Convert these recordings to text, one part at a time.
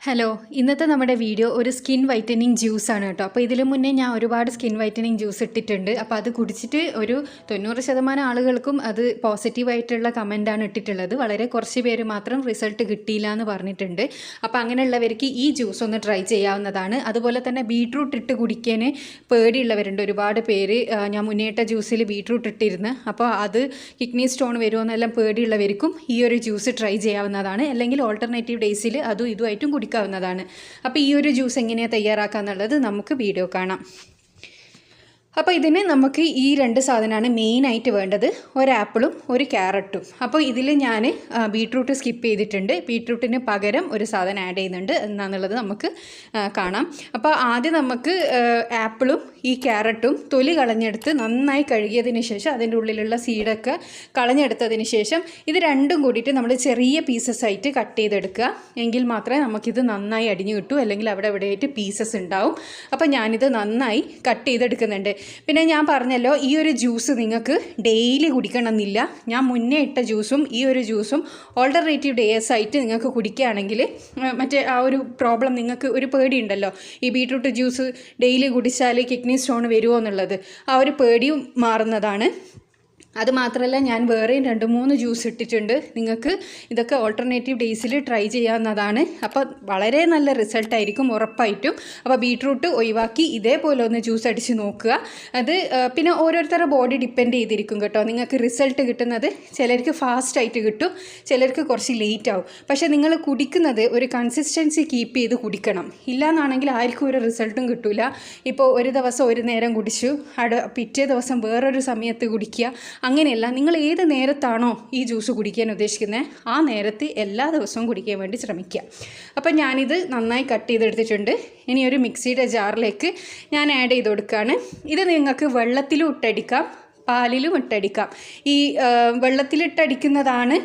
Hello, ഇന്നത്തെ നമ്മുടെ video ഒരു സ്കിൻ വൈറ്റനിങ് ജ്യൂസാണ് കേട്ടോ. അപ്പോൾ ഇതിനു മുന്നേ ഞാൻ ഒരുപാട് സ്കിൻ വൈറ്റനിങ് ജ്യൂസ് ഇട്ടിട്ടുണ്ട്. അപ്പോൾ അത് കുടിച്ചിട്ട് ഒരു 90% ആളുകൾക്കും അത് പോസിറ്റീവായിട്ടുള്ള കമൻറ്റാണ് ഇട്ടിട്ടുള്ളത്. വളരെ കുറച്ച് പേര് മാത്രം റിസൾട്ട് കിട്ടിയില്ല എന്ന് പറഞ്ഞിട്ടുണ്ട്. അപ്പോൾ അങ്ങനെയുള്ളവർക്ക് ഈ ജ്യൂസ് ഒന്ന് ട്രൈ ചെയ്യാവുന്നതാണ്. അതുപോലെ തന്നെ ബീട്രൂട്ട് ഇട്ട് കുടിക്കാൻ പേടിയുള്ളവരുണ്ട് ഒരുപാട് പേര്. ഞാൻ മുന്നേട്ട ജ്യൂസിൽ ബീട്രൂട്ട് ഇട്ടിരുന്നു. അപ്പോൾ അത് കിഡ്നി സ്റ്റോൺ വരുമെന്നെല്ലാം പേടിയുള്ളവർക്കും ഈ ഒരു ജ്യൂസ് ട്രൈ ചെയ്യാവുന്നതാണ്. അല്ലെങ്കിൽ ഓൾട്ടർനേറ്റീവ് ഡേയ്സിൽ അതും ഇതുമായിട്ടും കുടിക്കാവുന്നതാണ്. അപ്പോൾ ഈ ഒരു ജ്യൂസ് എങ്ങനെയാണ് തയ്യാറാക്കുക എന്നുള്ളത് നമുക്ക് വീഡിയോ കാണാം. അപ്പോൾ ഇതിന് നമുക്ക് ഈ രണ്ട് സാധനമാണ് മെയിനായിട്ട് വേണ്ടത്, ഒരു ആപ്പിളും ഒരു ക്യാരറ്റും. അപ്പോൾ ഇതിൽ ഞാൻ ബീട്രൂട്ട് സ്കിപ്പ് ചെയ്തിട്ടുണ്ട്. ബീട്രൂട്ടിന് പകരം ഒരു സാധനം ആഡ് ചെയ്യുന്നുണ്ട്. എന്താണെന്നുള്ളത് നമുക്ക് കാണാം. അപ്പോൾ ആദ്യം നമുക്ക് ആപ്പിളും ഈ ക്യാരറ്റും തൊലി കളഞ്ഞെടുത്ത് നന്നായി കഴുകിയതിന് ശേഷം അതിൻ്റെ ഉള്ളിലുള്ള സീഡൊക്കെ കളഞ്ഞെടുത്തതിന് ശേഷം ഇത് രണ്ടും കൂടിയിട്ട് നമ്മൾ ചെറിയ പീസസ് ആയിട്ട് കട്ട് ചെയ്തെടുക്കുക. എങ്കിൽ മാത്രമേ നമുക്കിത് നന്നായി അടിഞ്ഞു കിട്ടൂ. അല്ലെങ്കിൽ അവിടെ എവിടെയായിട്ട് പീസസ് ഉണ്ടാവും. അപ്പോൾ ഞാനിത് നന്നായി കട്ട് ചെയ്തെടുക്കുന്നുണ്ട്. പിന്നെ ഞാൻ പറഞ്ഞല്ലോ, ഈ ഒരു ജ്യൂസ് നിങ്ങൾക്ക് ഡെയിലി കുടിക്കണമെന്നില്ല. ഞാൻ മുന്നേ ഇട്ട ജ്യൂസും ഈ ഒരു ജ്യൂസും ഓൾട്ടർനേറ്റീവ് ഡേയ്സ് ആയിട്ട് നിങ്ങൾക്ക് കുടിക്കുകയാണെങ്കിൽ മറ്റേ ആ ഒരു പ്രോബ്ലം നിങ്ങൾക്ക് ഒരു പേടിയുണ്ടല്ലോ, ഈ ബീട്രൂട്ട് ജ്യൂസ് ഡെയിലി കുടിച്ചാൽ കിഡ്നി സ്റ്റോൺ വരുമോ എന്നുള്ളത്, ആ ഒരു പേടിയും മാറുന്നതാണ്. അതുമാത്രമല്ല, ഞാൻ വേറെയും 2-3 ജ്യൂസ് ഇട്ടിട്ടുണ്ട്. നിങ്ങൾക്ക് ഇതൊക്കെ ഓൾട്ടർനേറ്റീവ് ഡേയ്സിൽ ട്രൈ ചെയ്യാവുന്നതാണ്. അപ്പോൾ വളരെ നല്ല റിസൾട്ടായിരിക്കും ഉറപ്പായിട്ടും. അപ്പോൾ ബീട്രൂട്ട് ഒഴിവാക്കി ഇതേപോലെ ഒന്ന് ജ്യൂസ് അടിച്ച് നോക്കുക. അത് പിന്നെ ഓരോരുത്തരുടെ ബോഡി ഡിപ്പെൻഡ് ചെയ്തിരിക്കും കേട്ടോ. നിങ്ങൾക്ക് റിസൾട്ട് കിട്ടുന്നത് ചിലർക്ക് ഫാസ്റ്റായിട്ട് കിട്ടും, ചിലർക്ക് കുറച്ച് ലേറ്റ് ആവും. പക്ഷേ നിങ്ങൾ കുടിക്കുന്നത് ഒരു കൺസിസ്റ്റൻസി കീപ്പ് ചെയ്ത് കുടിക്കണം. ഇല്ലയെന്നാണെങ്കിൽ ആർക്കും ഒരു റിസൾട്ടും കിട്ടില്ല. ഇപ്പോൾ ഒരു ദിവസം ഒരു നേരം കുടിച്ചു, പിറ്റേ ദിവസം വേറൊരു സമയത്ത് കുടിക്കുക, അങ്ങനെയല്ല. നിങ്ങൾ ഏത് നേരത്താണോ ഈ ജ്യൂസ് കുടിക്കാൻ ഉദ്ദേശിക്കുന്നത് ആ നേരത്ത് എല്ലാ ദിവസവും കുടിക്കാൻ വേണ്ടി ശ്രമിക്കുക. അപ്പം ഞാനിത് നന്നായി കട്ട് ചെയ്തെടുത്തിട്ടുണ്ട്. ഇനി ഒരു മിക്സിയുടെ ജാറിലേക്ക് ഞാൻ ആഡ് ചെയ്ത് കൊടുക്കുകയാണ്. ഇത് നിങ്ങൾക്ക് വെള്ളത്തിലും ഇട്ടടിക്കാം, പാലിലും ഇട്ടടിക്കാം. ഈ വെള്ളത്തിലിട്ടടിക്കുന്നതാണ്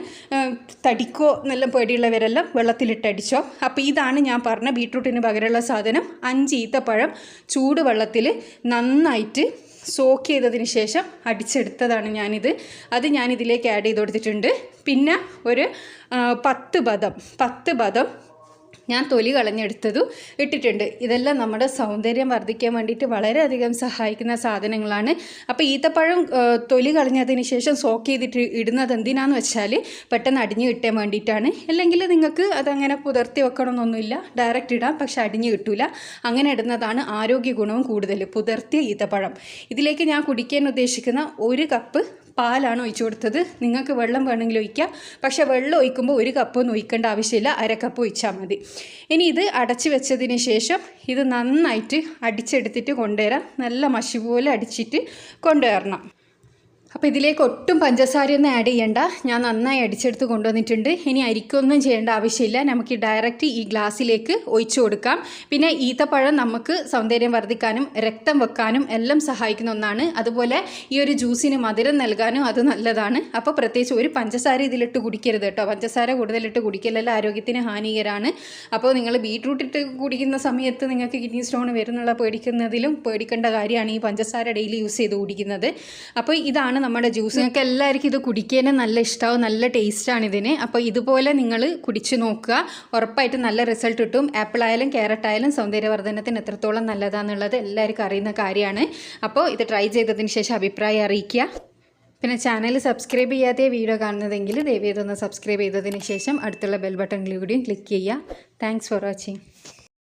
തടിക്കോ നല്ല പേടിയുള്ളവരെല്ലാം വെള്ളത്തിലിട്ടടിച്ചോ. അപ്പോൾ ഇതാണ് ഞാൻ പറഞ്ഞ ബീട്രൂട്ടിന് പകരമുള്ള സാധനം. 5 ഈത്തപ്പഴം ചൂടുവെള്ളത്തിൽ നന്നായിട്ട് സോക്ക് ചെയ്തതിന് ശേഷം അടിച്ചെടുത്തതാണ് ഞാനിത്. അത് ഞാനിതിലേക്ക് ആഡ് ചെയ്ത് കൊടുത്തിട്ടുണ്ട്. പിന്നെ ഒരു 10 ബദം ഞാൻ തൊലി കളഞ്ഞെടുത്തതും ഇട്ടിട്ടുണ്ട്. ഇതെല്ലാം നമ്മുടെ സൗന്ദര്യം വർദ്ധിക്കാൻ വേണ്ടിയിട്ട് വളരെയധികം സഹായിക്കുന്ന സാധനങ്ങളാണ്. അപ്പോൾ ഈത്തപ്പഴം തൊലി കളഞ്ഞതിന് ശേഷം സോക്ക് ചെയ്തിട്ട് ഇടുന്നത് എന്തിനാന്ന് വെച്ചാൽ പെട്ടെന്ന് അടിഞ്ഞു കിട്ടാൻ വേണ്ടിയിട്ടാണ്. അല്ലെങ്കിൽ നിങ്ങൾക്ക് അതങ്ങനെ പുതിർത്തി വെക്കണമെന്നൊന്നുമില്ല, ഡയറക്റ്റ് ഇടാം, പക്ഷെ അടിഞ്ഞു കിട്ടില്ല. അങ്ങനെ ഇടുന്നതാണ് ആരോഗ്യ ഗുണവും കൂടുതൽ, പുതിർത്തിയ ഈത്തപ്പഴം. ഇതിലേക്ക് ഞാൻ കുടിക്കാൻ ഉദ്ദേശിക്കുന്ന 1 കപ്പ് പാലാണ് ഒഴിച്ചു കൊടുത്തത്. നിങ്ങൾക്ക് വെള്ളം വേണമെങ്കിൽ ഒഴിക്കാം, പക്ഷേ വെള്ളം ഒഴിക്കുമ്പോൾ 1 കപ്പൊന്നും ഒഴിക്കേണ്ട ആവശ്യമില്ല, 1/2 കപ്പ് ഒഴിച്ചാൽ മതി. ഇനി ഇത് അടച്ചു വെച്ചതിന് ശേഷം ഇത് നന്നായിട്ട് അടിച്ചെടുത്തിട്ട് കൊണ്ടുവരാം. നല്ല മഷി പോലെ അടിച്ചിട്ട് കൊണ്ടുവരണം. അപ്പോൾ ഇതിലേക്ക് ഒട്ടും പഞ്ചസാരയൊന്നും ആഡ് ചെയ്യണ്ട. ഞാൻ നന്നായി അടിച്ചെടുത്ത് കൊണ്ടുവന്നിട്ടുണ്ട്. ഇനി അരിക്കൊന്നും ചെയ്യേണ്ട ആവശ്യമില്ല. നമുക്ക് ഡയറക്റ്റ് ഈ ഗ്ലാസ്സിലേക്ക് ഒഴിച്ചു കൊടുക്കാം. പിന്നെ ഈത്തപ്പഴം നമുക്ക് സൗന്ദര്യം വർദ്ധിക്കാനും രക്തം വെക്കാനും എല്ലാം സഹായിക്കുന്ന ഒന്നാണ്. അതുപോലെ ഈ ഒരു ജ്യൂസിന് മധുരം നൽകാനും അത് നല്ലതാണ്. അപ്പോൾ പ്രത്യേകിച്ച് ഒരു പഞ്ചസാര ഇതിലിട്ട് കുടിക്കരുത് കേട്ടോ. പഞ്ചസാര കൂടുതലിട്ട് കുടിക്കലെല്ലാം ആരോഗ്യത്തിന് ഹാനികരമാണ്. അപ്പോൾ നിങ്ങൾ ബീട്രൂട്ട് ഇട്ട് കുടിക്കുന്ന സമയത്ത് നിങ്ങൾക്ക് കിഡ്നി സ്റ്റോൺ വരുന്നുള്ള പേടിക്കുന്നതിലും പേടിക്കേണ്ട കാര്യമാണ് ഈ പഞ്ചസാര ഡെയിലി യൂസ് ചെയ്ത് കുടിക്കുന്നത്. അപ്പോൾ ഇതാണ് നമ്മുടെ ജ്യൂസ്. നിങ്ങൾക്ക് എല്ലാവർക്കും ഇത് കുടിക്കാനും നല്ല ഇഷ്ടമാവും, നല്ല ടേസ്റ്റാണ് ഇതിന്. അപ്പോൾ ഇതുപോലെ നിങ്ങൾ കുടിച്ച് നോക്കുക, ഉറപ്പായിട്ടും നല്ല റിസൾട്ട് കിട്ടും. ആപ്പിൾ ആയാലും ക്യാരറ്റ് ആയാലും സൗന്ദര്യവർദ്ധനത്തിന് എത്രത്തോളം നല്ലതാണെന്നുള്ളത് എല്ലാവർക്കും അറിയുന്ന കാര്യമാണ്. അപ്പോൾ ഇത് ട്രൈ ചെയ്തതിന് ശേഷം അഭിപ്രായം അറിയിക്കുക. പിന്നെ ചാനൽ സബ്സ്ക്രൈബ് ചെയ്യാതെ വീഡിയോ കാണുന്നതെങ്കിൽ ദയവേതൊന്ന് സബ്സ്ക്രൈബ് ചെയ്തതിന് ശേഷം അടുത്തുള്ള ബെൽ ബട്ടൺ കൂടിയും ക്ലിക്ക് ചെയ്യുക. Thanks for watching.